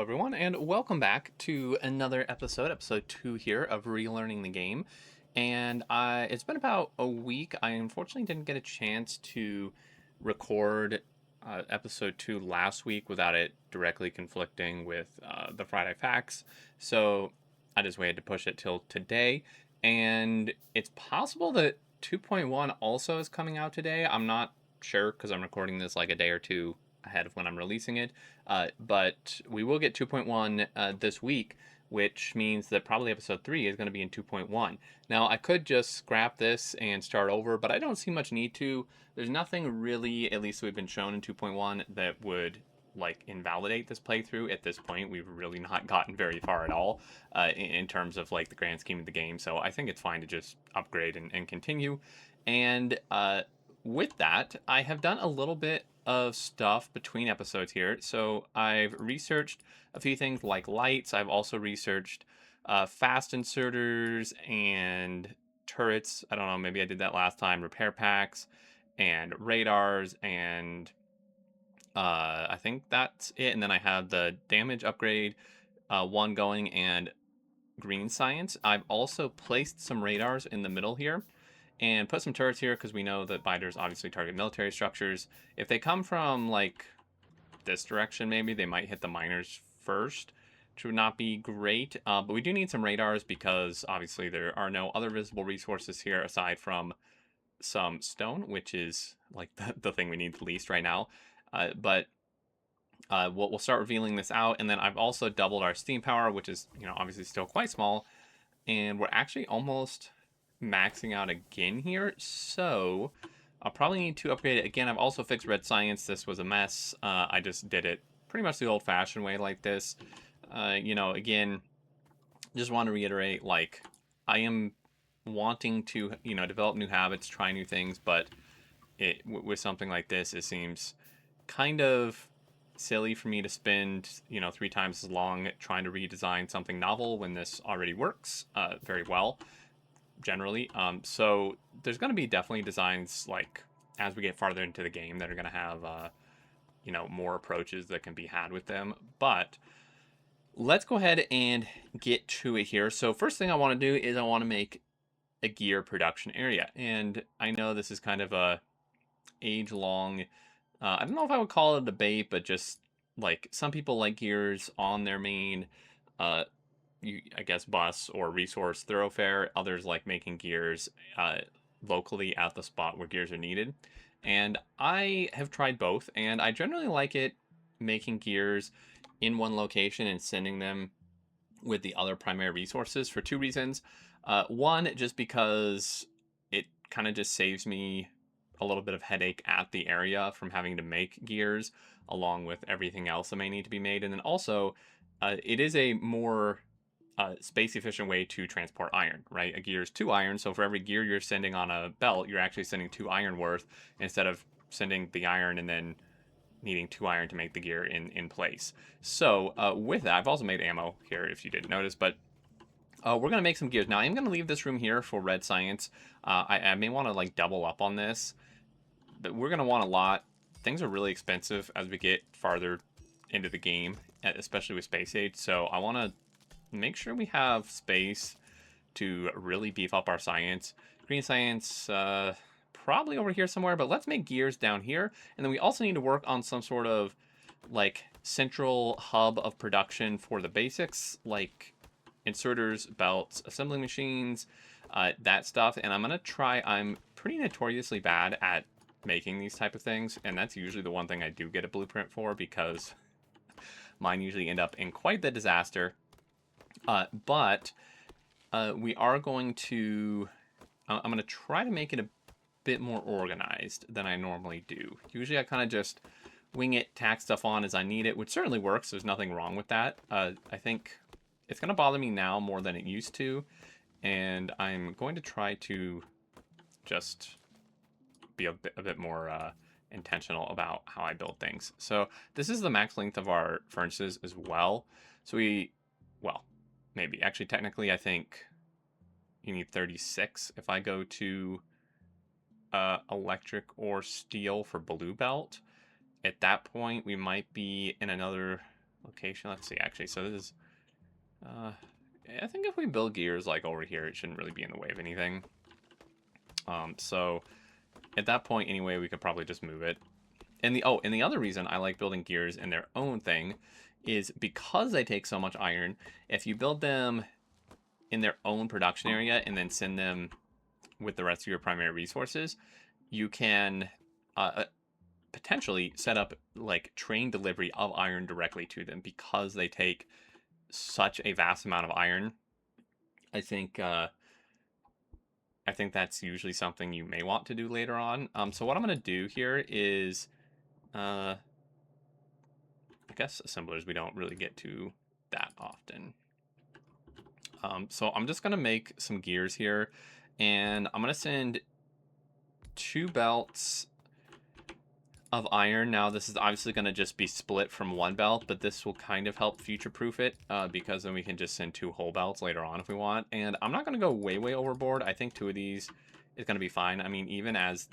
everyone, and welcome back to another episode 2 here of Relearning the Game. It's been about a week. I unfortunately didn't get a chance to record episode 2 last week without it directly conflicting with the Friday Facts. So I just waited to push it till today. And it's possible that 2.1 also is coming out today. I'm not sure because I'm recording this like a day or two ahead of when I'm releasing it. But we will get 2.1 this week, which means that probably episode 3 is going to be in 2.1. Now, I could just scrap this and start over, but I don't see much need to. There's nothing really, at least we've been shown in 2.1, that would like invalidate this playthrough at this point. We've really not gotten very far at all in terms of like the grand scheme of the game. So I think it's fine to just upgrade and continue. And with that, I have done a little bit of stuff between episodes here. So I've researched a few things like lights. I've also researched fast inserters and turrets. I don't know, maybe I did that last time. Repair packs and radars, and I think that's it. And then I have the damage upgrade one going, and green science. I've also placed some radars in the middle here and put some turrets here because we know that biters obviously target military structures. If they come from like this direction, maybe they might hit the miners first, which would not be great. But we do need some radars because obviously there are no other visible resources here aside from some stone, which is like the thing we need the least right now. But we'll start revealing this out, and then I've also doubled our steam power, which is obviously still quite small, and we're actually almost maxing out again here. So I'll probably need to upgrade it again. I've also fixed red science. This was a mess. I just did it pretty much the old-fashioned way like this. Again, just want to reiterate, like, I am wanting to develop new habits, try new things, but with something like this, it seems kind of silly for me to spend 3 times as long trying to redesign something novel when this already works very well generally. So there's going to be definitely designs like as we get farther into the game that are going to have more approaches that can be had with them. But let's go ahead and get to it here. So first thing I want to do is I want to make a gear production area, and I know this is kind of a age-long I don't know if I would call it a debate, but just like some people like gears on their main uh I guess bus or resource thoroughfare. Others like making gears locally at the spot where gears are needed. And I have tried both, and I generally like it making gears in one location and sending them with the other primary resources for two reasons. One, just because it kind of just saves me a little bit of headache at the area from having to make gears along with everything else that may need to be made. And then also, it is a more space efficient way to transport iron, right? A gear is 2 iron. So for every gear you're sending on a belt, you're actually sending 2 iron worth instead of sending the iron and then needing 2 iron to make the gear in place. So with that, I've also made ammo here if you didn't notice, but we're going to make some gears. Now I'm going to leave this room here for red science. I may want to like double up on this, but we're going to want a lot. Things are really expensive as we get farther into the game, especially with space age. So I want to make sure we have space to really beef up our science. Green science, probably over here somewhere, but let's make gears down here. And then we also need to work on some sort of like central hub of production for the basics, like inserters, belts, assembly machines, that stuff. And I'm pretty notoriously bad at making these type of things, and that's usually the one thing I do get a blueprint for because mine usually end up in quite the disaster. But we are going to I'm going to try to make it a bit more organized than I normally do. Usually I kind of just wing it, tack stuff on as I need it, which certainly works. There's nothing wrong with that. I think it's going to bother me now more than it used to, and I'm going to try to just be a bit more intentional about how I build things. So this is the max length of our furnaces as well. So well, maybe. Actually, technically, I think you need 36 if I go to electric or steel for blue belt. At that point, we might be in another location. Let's see, actually. So this is, I think if we build gears like over here, it shouldn't really be in the way of anything. So at that point, anyway, we could probably just move it. And the other reason I like building gears in their own thing is because they take so much iron. If you build them in their own production area and then send them with the rest of your primary resources, you can potentially set up like train delivery of iron directly to them because they take such a vast amount of iron. I think that's usually something you may want to do later on. So what I'm going to do here is, I guess assemblers we don't really get to that often. So I'm just going to make some gears here, and I'm going to send 2 belts of iron. Now this is obviously going to just be split from 1 belt, but this will kind of help future-proof it, because then we can just send 2 whole belts later on if we want. And I'm not going to go way overboard. I think 2 of these is going to be fine. I mean, even as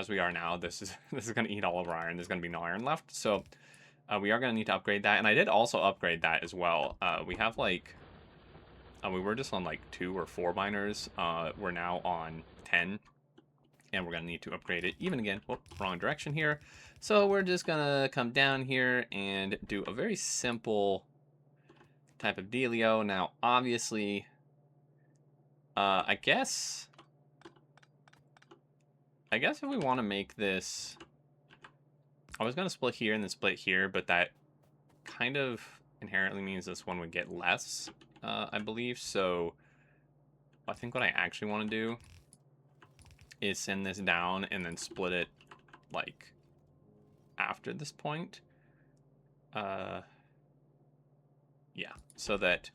we are now, this is going to eat all of our iron. There's going to be no iron left, so we are going to need to upgrade that. And I did also upgrade that as well. We have like, we were just on like 2 or 4 miners. We're now on 10. And we're going to need to upgrade it even again. Oh, wrong direction here. So we're just going to come down here and do a very simple type of dealio. Now, obviously, I guess if we want to make this, I was going to split here and then split here, but that kind of inherently means this one would get less, I believe. So I think what I actually want to do is send this down and then split it like after this point. Yeah, so that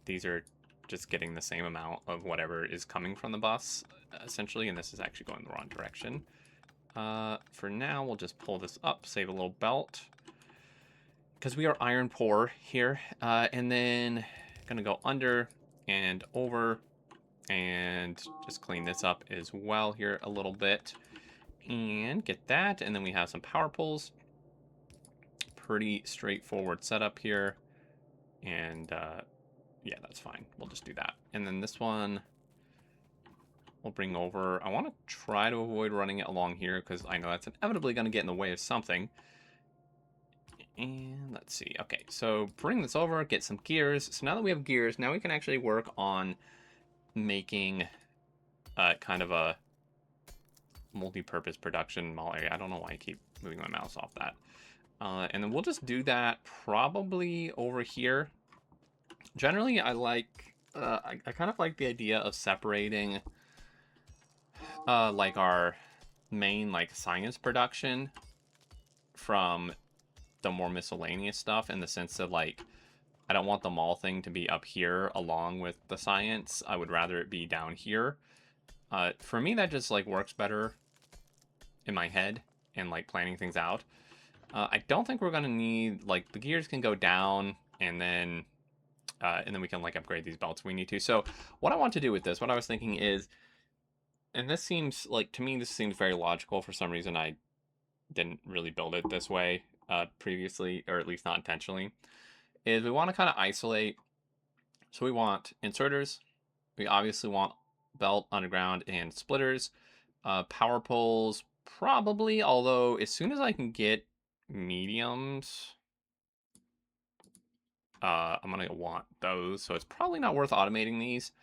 these are just getting the same amount of whatever is coming from the bus, essentially, and this is actually going the wrong direction. For now, we'll just pull this up, save a little belt, because we are iron poor here, and then gonna go under and over and just clean this up as well here a little bit and get that. And then we have some power poles. Pretty straightforward setup here. And yeah, that's fine. We'll just do that. And then this one we'll bring over. I want to try to avoid running it along here because I know that's inevitably going to get in the way of something. And let's see. Okay, so bring this over, get some gears. So now that we have gears, now we can actually work on making kind of a multi-purpose production mall area. I don't know why I keep moving my mouse off that. And then we'll just do that probably over here. Generally, I like, I kind of like the idea of separating like our main like science production from the more miscellaneous stuff, in the sense that like I don't want the mall thing to be up here along with the science. I would rather it be down here. For me, that just like works better in my head and like planning things out. I don't think we're gonna need, like, the gears can go down and then we can like upgrade these belts if we need to. So what I want to do with this, what I was thinking is, and this seems like, to me, this seems very logical. For some reason, I didn't really build it this way previously, or at least not intentionally, is we want to kind of isolate. So we want inserters. We obviously want belt, underground, and splitters. Power poles, probably, although as soon as I can get mediums, I'm going to want those. So it's probably not worth automating these.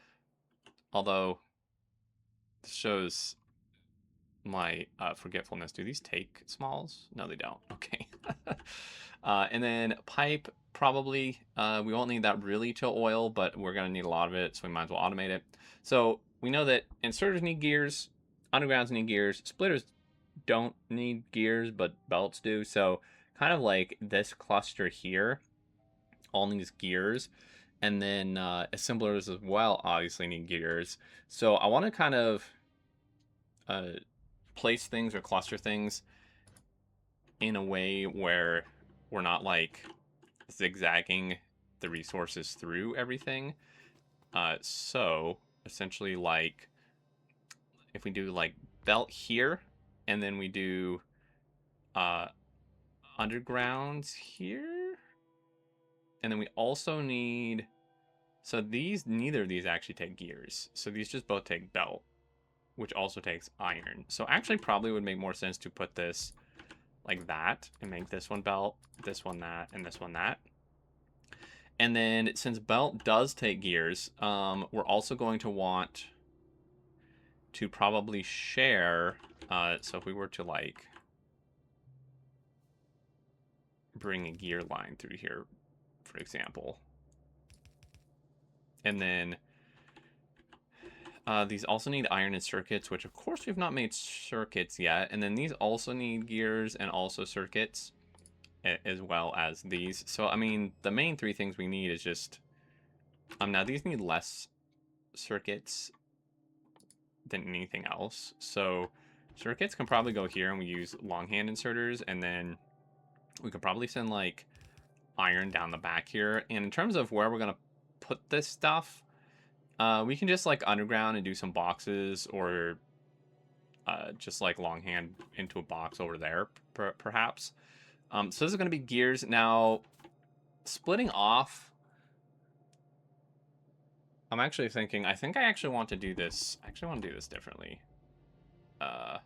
Although, this shows my forgetfulness. Do these take smalls? No, they don't. Okay. And then pipe, probably. We won't need that really till oil, but we're going to need a lot of it, so we might as well automate it. So we know that inserters need gears, undergrounds need gears, splitters don't need gears, but belts do. So kind of like this cluster here all needs gears. And then assemblers as well obviously need gears. So I want to kind of place things or cluster things in a way where we're not like zigzagging the resources through everything. So essentially, like, if we do like belt here, and then we do undergrounds here. And then we also need... So these, neither of these actually take gears. So these just both take belt, which also takes iron. So actually probably would make more sense to put this like that and make this one belt, this one that, and this one that. And then since belt does take gears, we're also going to want to probably share. So if we were to like bring a gear line through here, for example, and then these also need iron and circuits, which of course we've not made circuits yet. And then these also need gears and also circuits, as well as these. So, I mean, the main three things we need is just... now these need less circuits than anything else. So circuits can probably go here and we use longhand inserters. And then we could probably send like iron down the back here. And in terms of where we're going to put this stuff, we can just like underground and do some boxes, or just like longhand into a box over there, perhaps. So this is going to be gears. Now, splitting off, I'm actually thinking, I think I actually want to do this. I actually want to do this differently. I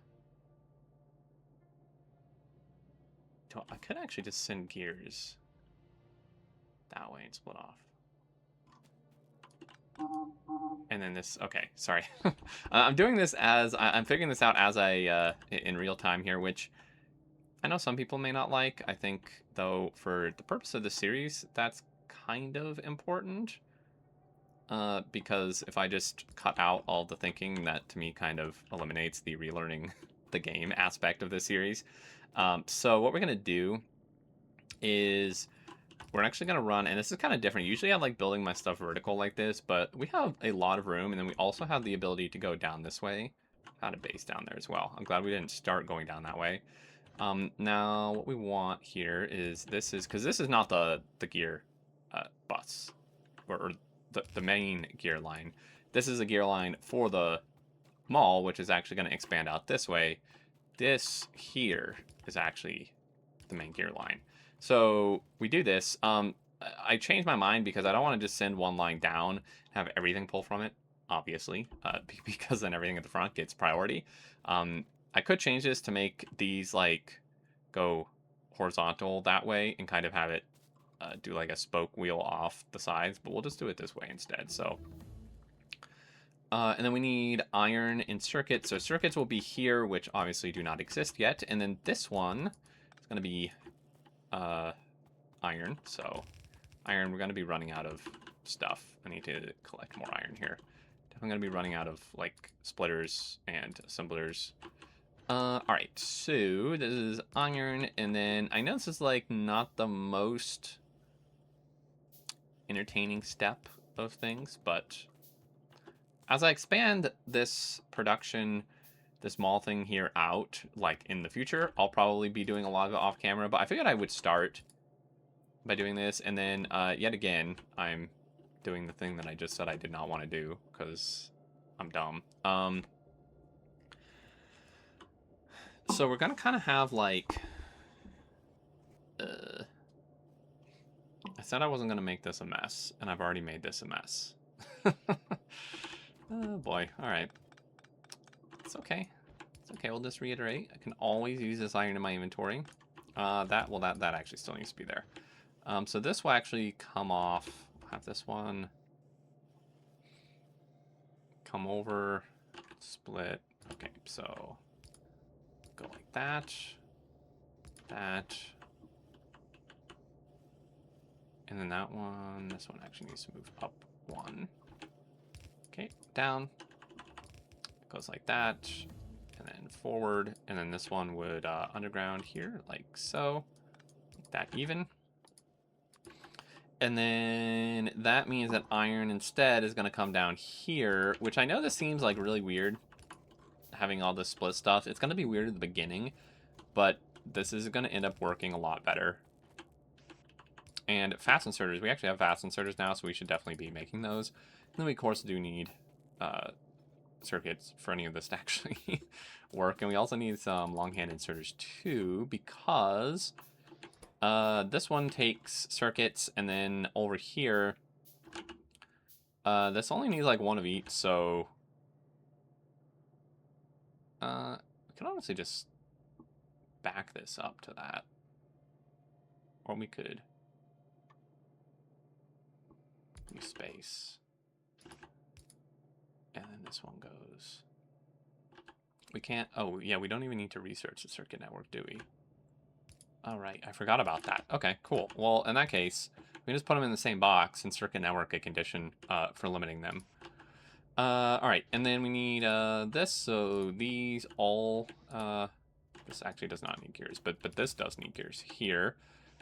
could actually just send gears that way and split off. And then this, okay, sorry. I'm doing this as, I'm figuring this out as in real time here, which I know some people may not like. I think, though, for the purpose of the series, that's kind of important. Because if I just cut out all the thinking, that to me kind of eliminates the relearning the game aspect of this series. So what we're going to do is we're actually going to run, and this is kind of different. Usually I like building my stuff vertical like this, but we have a lot of room, and then we also have the ability to go down this way. Got a base down there as well. I'm glad we didn't start going down that way. Now what we want here is, this is, because this is not the gear bus, or the main gear line. This is a gear line for the mall, which is actually going to expand out this way. This here is actually the main gear line. So we do this. I changed my mind because I don't want to just send one line down, have everything pull from it, obviously, because then everything at the front gets priority. I could change this to make these like go horizontal that way and kind of have it do like a spoke wheel off the sides, but we'll just do it this way instead. So, and then we need iron and circuits. So circuits will be here, which obviously do not exist yet. And then this one is going to be iron. So iron, we're going to be running out of stuff. I need to collect more iron here. Definitely going to be running out of like splitters and assemblers. All right, so this is iron, and then I know this is like not the most entertaining step of things, but as I expand this production, this mall thing here out, like in the future, I'll probably be doing a lot of it off camera, but I figured I would start by doing this, and then yet again, I'm doing the thing that I just said I did not want to do because I'm dumb. So we're gonna kind of have like, I said I wasn't gonna make this a mess, and I've already made this a mess. Oh boy, all right. It's okay. It's okay, we'll just reiterate. I can always use this iron in my inventory. That actually still needs to be there. So this will actually come off. I'll have this one come over, split. Okay, so go like that, that, and then that one, this one actually needs to move up one. Okay, down, goes like that, and then forward, and then this one would underground here, like so, like that even. And then that means that iron instead is going to come down here, which I know this seems like really weird, having all this split stuff. It's going to be weird at the beginning, but this is going to end up working a lot better. And fast inserters, we actually have fast inserters now, so we should definitely be making those. And then we, of course, do need circuits for any of this to actually work. And we also need some longhand inserters, too, because This one takes circuits, and then over here, this only needs like one of each, so we can honestly just back this up to that. Or we could use space. And then this one goes. We can't, oh yeah, we don't even need to research the circuit network, do we? All right, I forgot about that. Okay, cool. Well, in that case, we can just put them in the same box and circuit network a condition for limiting them. All right, and then we need this. So these all, this actually does not need gears, but this does need gears here.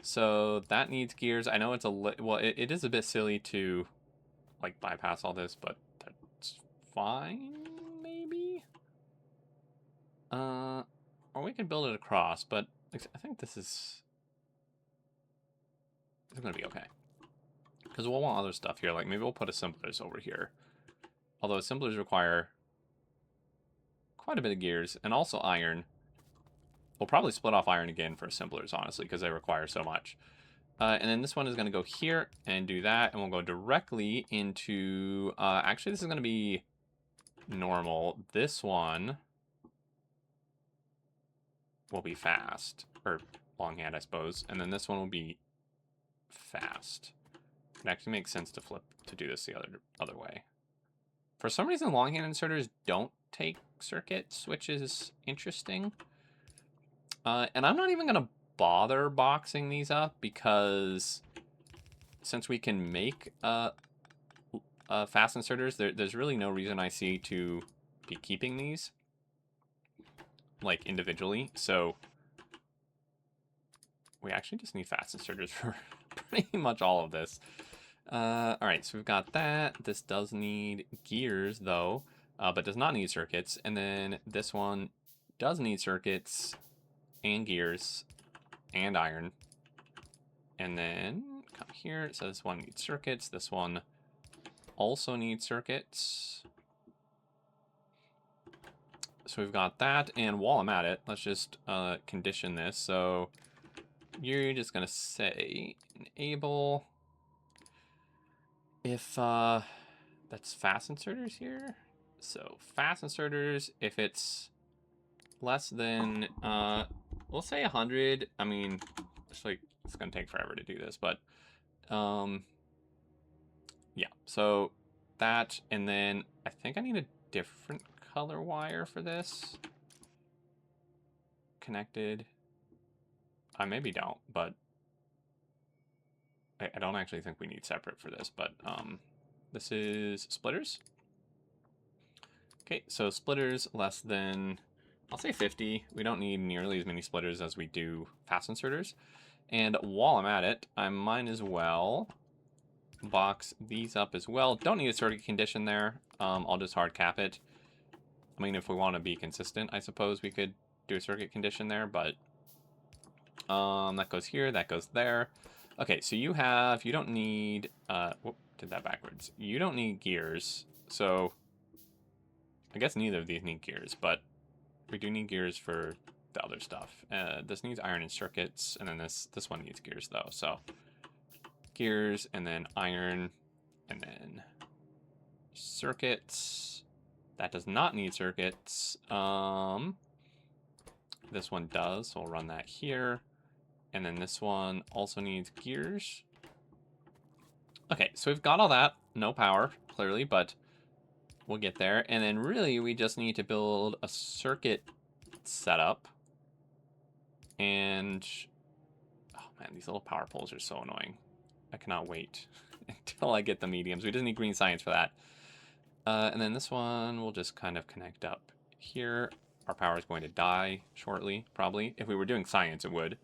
So that needs gears. I know it's well, it is a bit silly to like bypass all this, but that's fine, maybe. Or we could build it across, but I think this is gonna be okay. Because we'll want other stuff here, like maybe we'll put assemblers over here. Although assemblers require quite a bit of gears, and also iron. We'll probably split off iron again for assemblers, honestly, because they require so much. And then this one is going to go here and do that, and we'll go directly into... actually, this is going to be normal. This one will be fast, or longhand, I suppose. And then this one will be fast. It actually makes sense to flip to do this the other way. For some reason, longhand inserters don't take circuits, which is interesting. And I'm not even going to bother boxing these up because since we can make fast inserters, there's really no reason I see to be keeping these like individually. So we actually just need fast inserters for pretty much all of this. All right, so we've got that. This does need gears though, but does not need circuits. And then this one does need circuits and gears and iron. And then come here, so this one needs circuits. This one also needs circuits. So we've got that, and while I'm at it, let's just condition this. So you're just gonna say enable if that's fast inserters here. So fast inserters, if it's less than we'll say 100. I mean, it's gonna take forever to do this, but yeah. So that, and then I think I need a different color wire for this. Connected. I maybe don't, but I don't actually think we need separate for this, but this is splitters. Okay, so splitters less than, I'll say 50. We don't need nearly as many splitters as we do fast inserters. And while I'm at it, I might as well box these up as well. Don't need a circuit condition there. I'll just hard cap it. I mean, if we want to be consistent, I suppose we could do a circuit condition there, but that goes here, that goes there. Okay, so you don't need, whoop, did that backwards. You don't need gears, so I guess neither of these need gears, but we do need gears for the other stuff. This needs iron and circuits, and then this one needs gears though, so gears, and then iron, and then circuits. That does not need circuits. This one does, so we'll run that here. And then this one also needs gears. Okay, so we've got all that. No power, clearly, but we'll get there. And then really, we just need to build a circuit setup. And, oh man, these little power poles are so annoying. I cannot wait until I get the mediums. We just need green science for that. And then this one will just kind of connect up here. Our power is going to die shortly, probably. If we were doing science, it would.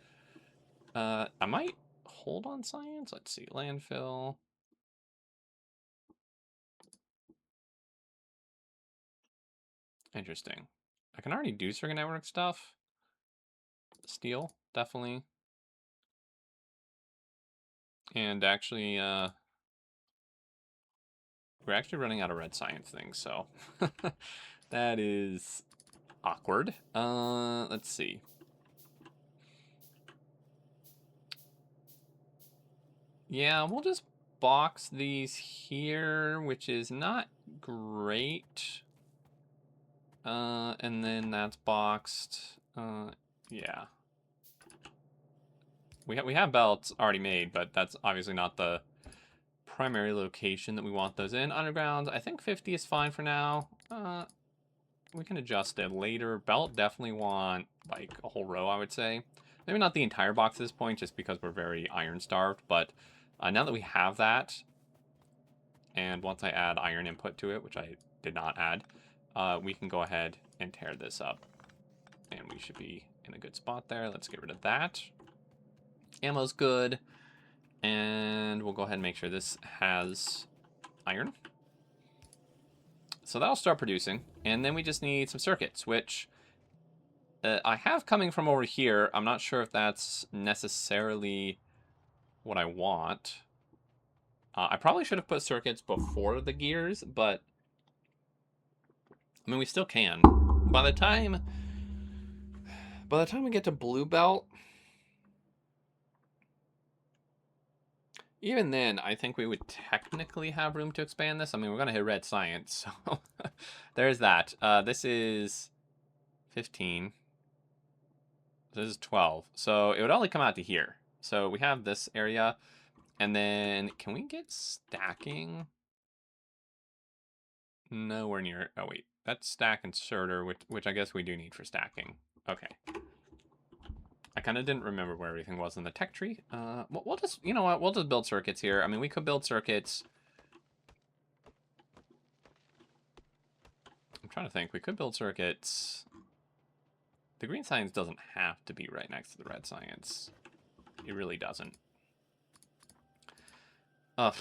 I might hold on science. Let's see, landfill. Interesting. I can already do circuit network stuff. Steel, definitely. And actually, we're actually running out of red science things, so that is awkward. Let's see. Yeah, we'll just box these here, which is not great. And then that's boxed. Yeah. We have belts already made, but that's obviously not the primary location that we want those in. Underground, I think 50 is fine for now. We can adjust it later. Belt definitely want like a whole row, I would say. Maybe not the entire box at this point, just because we're very iron starved. But now that we have that, and once I add iron input to it, which I did not add, we can go ahead and tear this up. And we should be in a good spot there. Let's get rid of that. Ammo's good. And we'll go ahead and make sure this has iron. So that'll start producing. And then we just need some circuits, which I have coming from over here. I'm not sure if that's necessarily what I want. I probably should have put circuits before the gears, but I mean, we still can. By the time we get to blue belt, even then, I think we would technically have room to expand this. I mean, we're going to hit red science, so there's that. This is 15. This is 12. So it would only come out to here. So we have this area. And then, can we get stacking? Nowhere near. Oh, wait. That's stack inserter, which I guess we do need for stacking. Okay. I kind of didn't remember where everything was in the tech tree. We'll just, you know what? We'll just build circuits here. I mean, we could build circuits. I'm trying to think. We could build circuits. The green science doesn't have to be right next to the red science. It really doesn't. Ugh.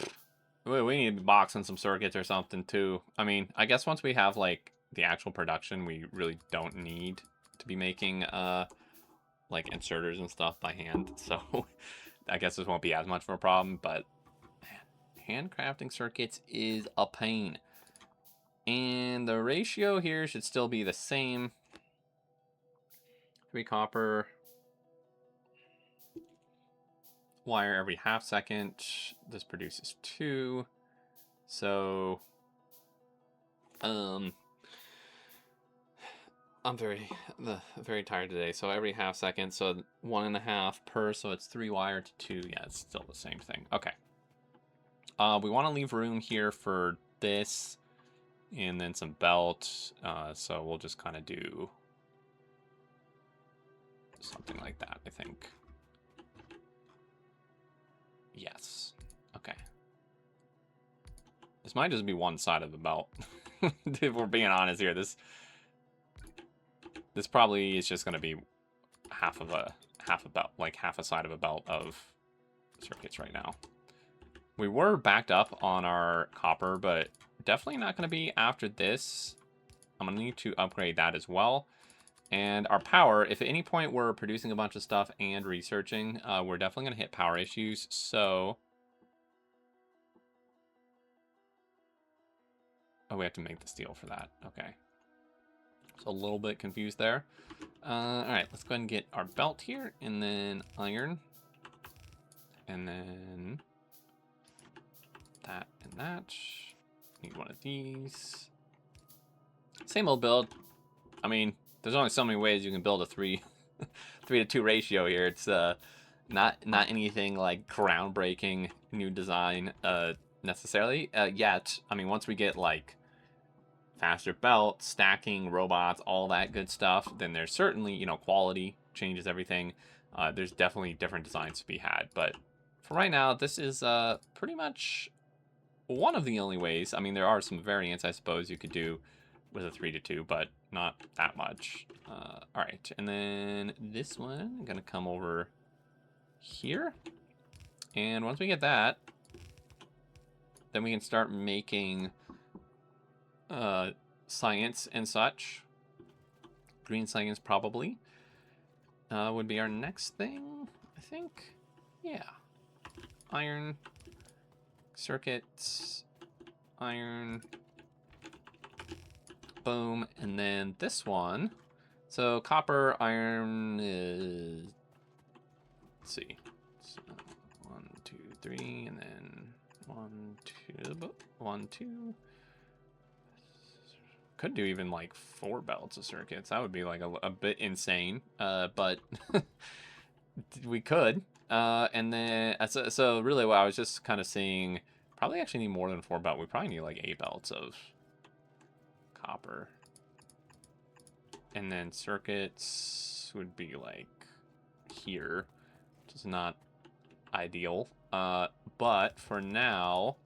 We need to be boxing some circuits or something, too. I mean, I guess once we have, like, the actual production, we really don't need to be making, like, inserters and stuff by hand. So, I guess this won't be as much of a problem, but, man, handcrafting circuits is a pain. And the ratio here should still be the same. 3 copper. Wire every half second. This produces 2. So, I'm very tired today. So every half second, so 1.5 per, so it's 3 wire to 2. Yeah, it's still the same thing. Okay. We want to leave room here for this, and then some belt. So we'll just kind of do something like that, I think. Yes. Okay. This might just be one side of the belt. If we're being honest here, this probably is just going to be half a belt, like half a side of a belt of circuits right now. We were backed up on our copper, but definitely not going to be after this. I'm going to need to upgrade that as well. And our power, if at any point we're producing a bunch of stuff and researching, we're definitely going to hit power issues. So, oh, we have to make the steel for that. Okay. So a little bit confused there. All right, let's go ahead and get our belt here, and then iron, and then that and that. Need one of these. Same old build. I mean, there's only so many ways you can build a 3 to 2 ratio here. It's not anything like groundbreaking new design necessarily yet. I mean, once we get like faster belt, stacking, robots, all that good stuff, then there's certainly, you know, quality changes everything. There's definitely different designs to be had, but for right now, this is pretty much one of the only ways. I mean, there are some variants, I suppose, you could do with a 3 to 2, but not that much. All right, and then this one, I'm gonna come over here, and once we get that, then we can start making science and such. Green science probably would be our next thing, I think. Yeah. Iron, circuits, iron, boom, and then this one. So copper, iron is, let's see. So 1, 2, 3. 1, 2. Could do even like 4 belts of circuits. That would be like a bit insane. But we could. And then so really, what I was just kind of seeing, probably actually need more than 4 belts. We probably need like 8 belts of copper. And then circuits would be like here, which is not ideal. But for now,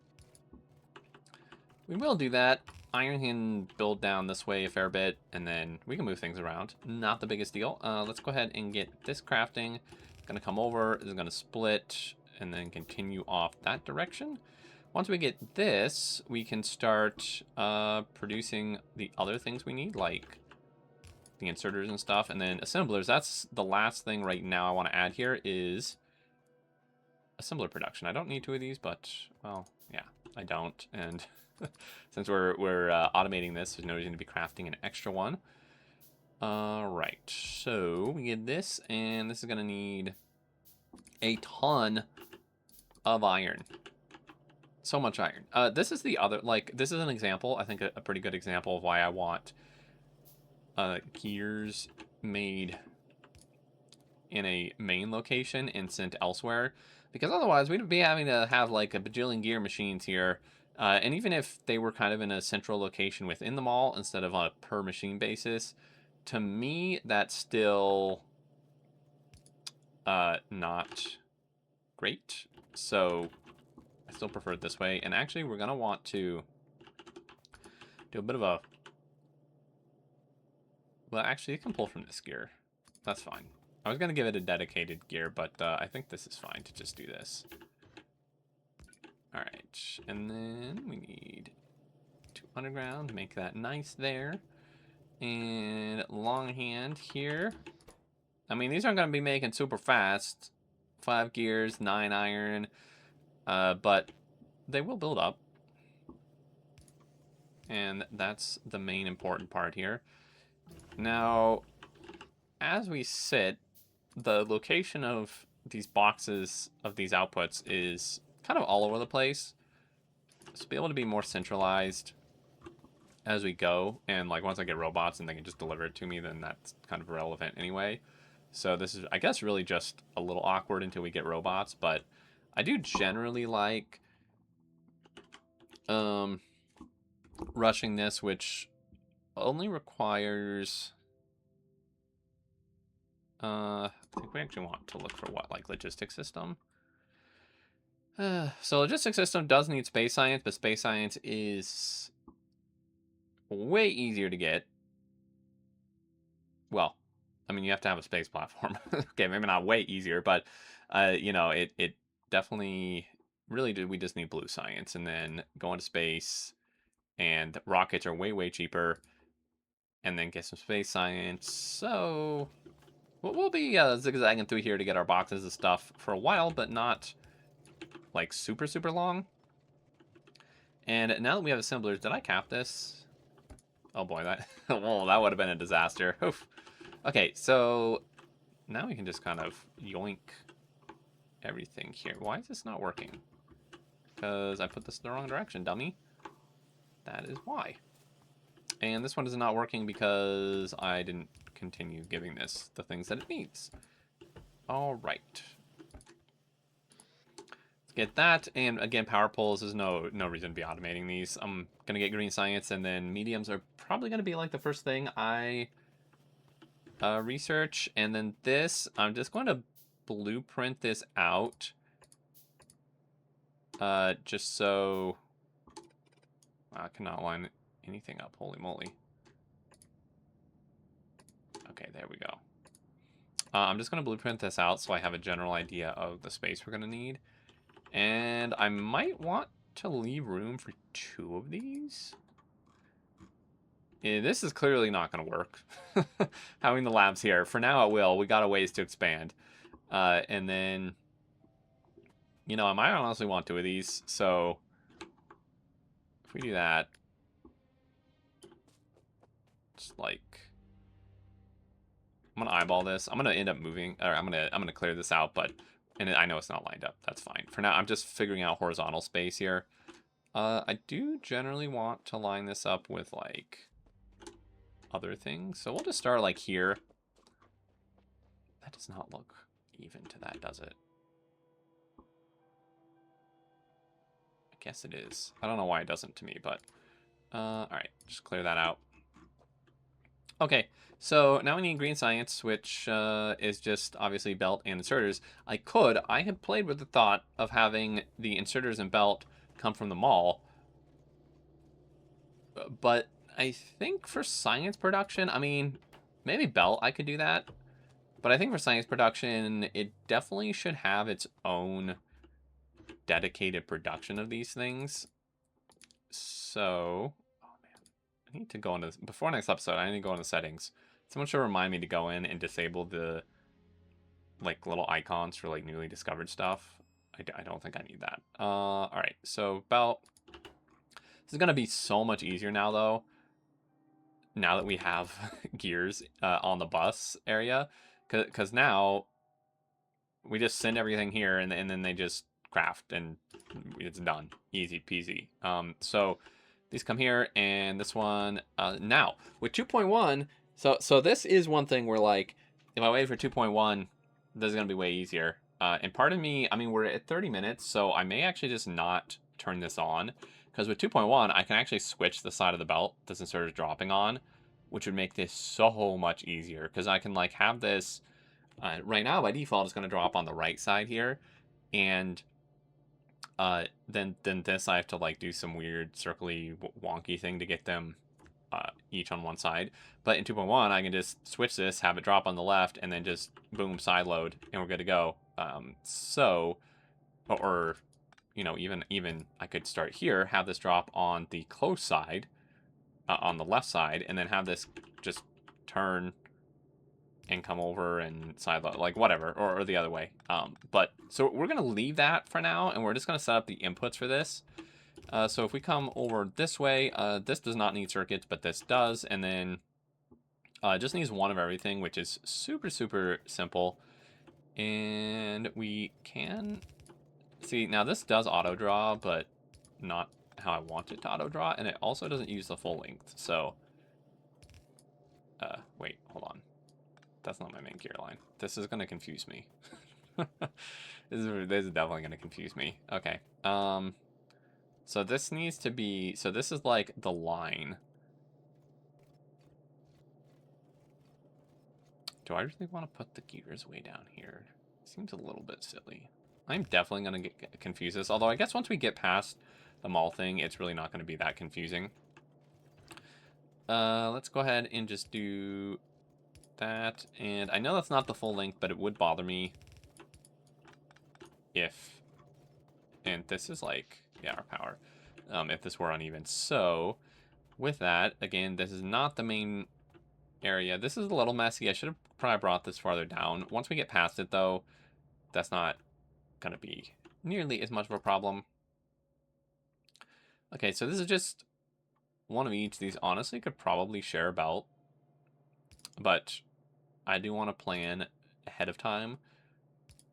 we will do that. Iron can build down this way a fair bit, and then we can move things around. Not the biggest deal. Let's go ahead and get this crafting. Gonna come over, this is gonna split, and then continue off that direction. Once we get this, we can start producing the other things we need, like the inserters and stuff, and then assemblers. That's the last thing right now I want to add here is assembler production. I don't need 2 of these, but, well, yeah, I don't, and since we're automating this, there's no reason to be crafting an extra one. Right, so we get this, and this is going to need a ton of iron. So much iron. This is the other, like, this is an example, I think a pretty good example of why I want gears made in a main location and sent elsewhere. Because otherwise, we'd be having to have, like, a bajillion gear machines here. And even if they were kind of in a central location within the mall instead of on a per machine basis, to me, that's still not great. So I still prefer it this way. And actually, we're going to want to do a bit of a... Well, actually, it can pull from this gear. That's fine. I was going to give it a dedicated gear, but I think this is fine to just do this. All right, and then we need 2 underground, make that nice there. And longhand here. I mean, these aren't going to be making super fast. 5 gears, 9 iron, but they will build up. And that's the main important part here. Now, as we sit, the location of these boxes, of these outputs, is kind of all over the place. So be able to be more centralized as we go. And like once I get robots and they can just deliver it to me, then that's kind of irrelevant anyway. So this is, I guess, really just a little awkward until we get robots. But I do generally like rushing this, which only requires... I think we actually want to look for what, like logistics system? So logistics system does need space science, but space science is way easier to get. Well, I mean, you have to have a space platform. Okay, maybe not way easier, but, you know, it definitely, really, we just need blue science, and then go into space, and rockets are way, way cheaper, and then get some space science. So we'll be zigzagging through here to get our boxes of stuff for a while, but not like super, super long. And now that we have assemblers, did I cap this? Oh boy, that well, that would have been a disaster. Oof. Okay, so now we can just kind of yoink everything here. Why is this not working? Because I put this in the wrong direction, dummy. That is why. And this one is not working because I didn't continue giving this the things that it needs. All right. Get that, and again, power poles, there's no reason to be automating these. I'm gonna get green science, and then mediums are probably gonna be like the first thing I research. And then this, I'm just going to blueprint this out, just so I cannot line anything up. Holy moly. Okay, there we go. I'm just gonna blueprint this out so I have a general idea of the space we're gonna need. And I might want to leave room for 2 of these. Yeah, this is clearly not going to work. Having the labs here. For now it will. We got a ways to expand. And then, you know, I might honestly want 2 of these. So if we do that, just like, I'm gonna eyeball this. I'm gonna end up moving, or I'm gonna clear this out, but, and I know it's not lined up. That's fine. For now, I'm just figuring out horizontal space here. I do generally want to line this up with, like, other things. So we'll just start, like, here. That does not look even to that, does it? I guess it is. I don't know why it doesn't to me, but... Alright, just clear that out. Okay, so now we need green science, which is just obviously belt and inserters. I had played with the thought of having the inserters and belt come from the mall, but I think for science production, I mean, maybe belt I could do that, but I think for science production, it definitely should have its own dedicated production of these things. So, oh man, I need to go into, before next episode, I need to go into settings. Someone should remind me to go in and disable the, like, little icons for, like, newly discovered stuff. I don't think I need that. Alright, so belt. This is going to be so much easier now, though, now that we have gears on the bus area. Because now we just send everything here, and then they just craft, and it's done. Easy peasy. So these come here, and this one, now, with 2.1, so this is one thing where, like, if I wait for 2.1, this is going to be way easier. And part of me, I mean, we're at 30 minutes, so I may actually just not turn this on. Because with 2.1, I can actually switch the side of the belt this insert is dropping on, which would make this so much easier. Because I can, like, have this, right now, by default, it's going to drop on the right side here. And then this, I have to, like, do some weird circly wonky thing to get them each on one side. But in 2.1, I can just switch this, have it drop on the left, and then just boom, side load, and we're good to go. Or you know, even I could start here, have this drop on the close side, on the left side, and then have this just turn and come over and side load, like whatever, or the other way. But so we're gonna leave that for now, and we're just gonna set up the inputs for this. So if we come over this way, this does not need circuits, but this does, and then it just needs one of everything, which is super, super simple. And we can see, now this does auto draw, but not how I want it to auto draw, and it also doesn't use the full length. So, wait, hold on. That's not my main gear line. This is gonna confuse me. This is definitely gonna confuse me. Okay. So this needs to be, so this is like the line. Do I really want to put the gears way down here? Seems a little bit silly. I'm definitely going to get confused this, although I guess once we get past the mall thing, it's really not going to be that confusing. Let's go ahead and just do that. And I know that's not the full length, but it would bother me if, and this is like, yeah, our power, if this were uneven. So with that, again, this is not the main area. This is a little messy. I should have probably brought this farther down. Once we get past it, though, that's not going to be nearly as much of a problem. Okay, so this is just one of each. These honestly could probably share a belt, but I do want to plan ahead of time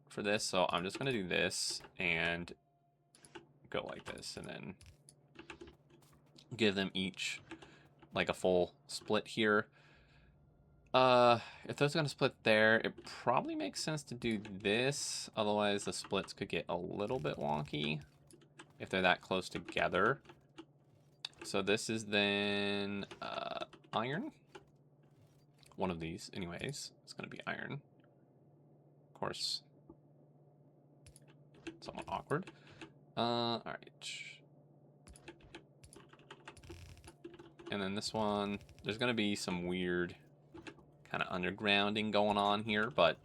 for this, so I'm just going to do this and go like this, and then give them each like a full split here. If those are gonna split there, it probably makes sense to do this. Otherwise, the splits could get a little bit wonky if they're that close together. So this is then iron. One of these, anyways. It's gonna be iron. Of course, somewhat awkward. All right. And then this one, there's gonna be some weird kind of undergrounding going on here, but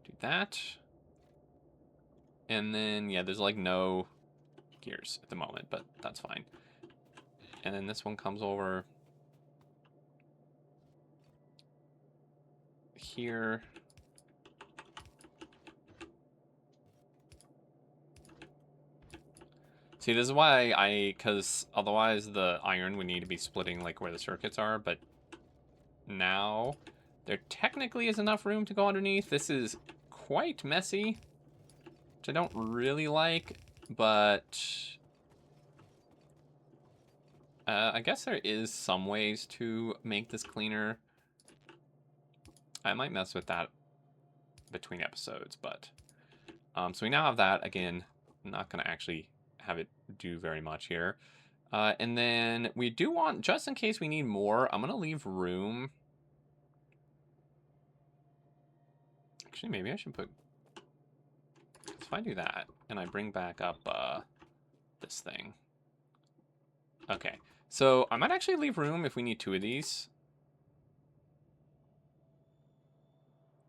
do that. And then, yeah, there's like no gears at the moment, but that's fine. And then this one comes over here. See, this is why because otherwise the iron would need to be splitting like where the circuits are, but now there technically is enough room to go underneath. This is quite messy, which I don't really like, but I guess there is some ways to make this cleaner. I might mess with that between episodes, but so we now have that. Again, I'm not going to actually have it do very much here. And then we do want, just in case we need more, I'm going to leave room. Actually, maybe I should put, if I do that and I bring back up this thing. Okay, so I might actually leave room if we need 2 of these.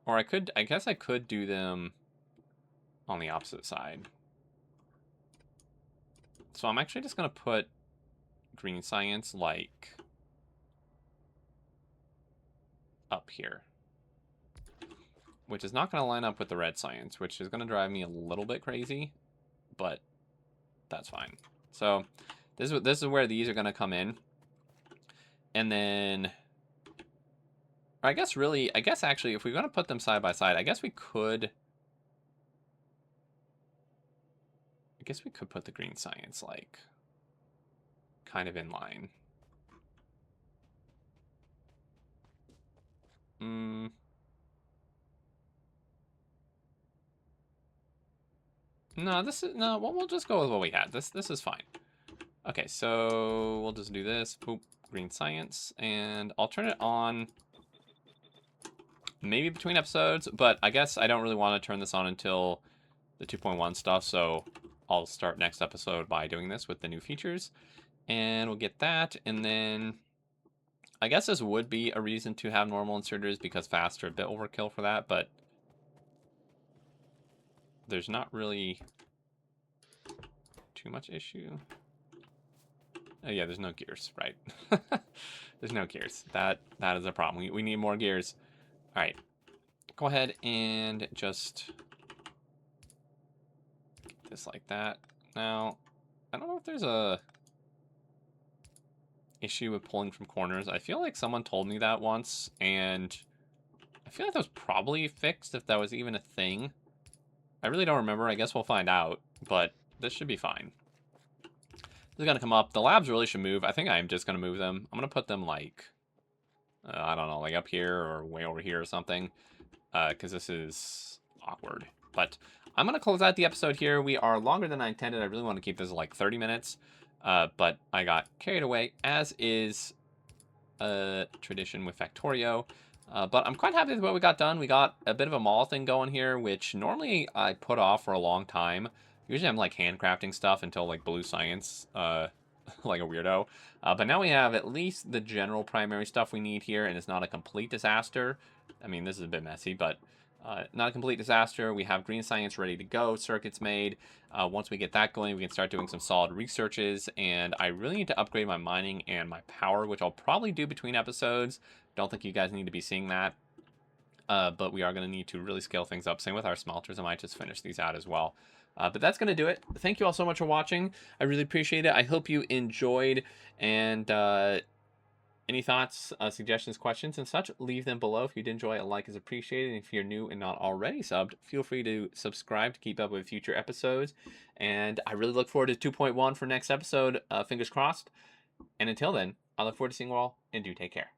Or I guess I could do them on the opposite side. So I'm actually just going to put green science like up here, which is not going to line up with the red science, which is going to drive me a little bit crazy, but that's fine. So this is where these are going to come in. And then I guess actually if we're going to put them side by side, I guess we could put the green science like kind of in line. No, well, we'll just go with what we had. This is fine. Okay, so we'll just do this. Boop, green science, and I'll turn it on maybe between episodes, but I guess I don't really want to turn this on until the 2.1 stuff, so I'll start next episode by doing this with the new features, and we'll get that, and then I guess this would be a reason to have normal inserters because fast are a bit overkill for that, but there's not really too much issue. Oh yeah, there's no gears, right? There's no gears. That is a problem. We need more gears. All right, go ahead and just get this like that. Now, I don't know if there's a issue with pulling from corners. I feel like someone told me that once, and I feel like that was probably fixed if that was even a thing. I really don't remember. I guess we'll find out, but this should be fine. This is going to come up. The labs really should move. I think I'm just going to move them. I'm going to put them like, I don't know, like up here or way over here or something, because this is awkward. But I'm going to close out the episode here. We are longer than I intended. I really want to keep this like 30 minutes, but I got carried away, as is a tradition with Factorio. But I'm quite happy with what we got done. We got a bit of a mall thing going here, which normally I put off for a long time. Usually I'm like handcrafting stuff until like blue science, like a weirdo. But now we have at least the general primary stuff we need here, and it's not a complete disaster. I mean, this is a bit messy, but not a complete disaster. We have green science ready to go, circuits made. Once we get that going, we can start doing some solid researches, and I really need to upgrade my mining and my power, which I'll probably do between episodes. Don't think you guys need to be seeing that. But we are going to need to really scale things up. Same with our smelters. I might just finish these out as well. But that's going to do it. Thank you all so much for watching. I really appreciate it. I hope you enjoyed. And any thoughts, suggestions, questions, and such, leave them below. If you did enjoy, a like is appreciated. And if you're new and not already subbed, feel free to subscribe to keep up with future episodes. And I really look forward to 2.1 for next episode. Fingers crossed. And until then, I look forward to seeing you all, and do take care.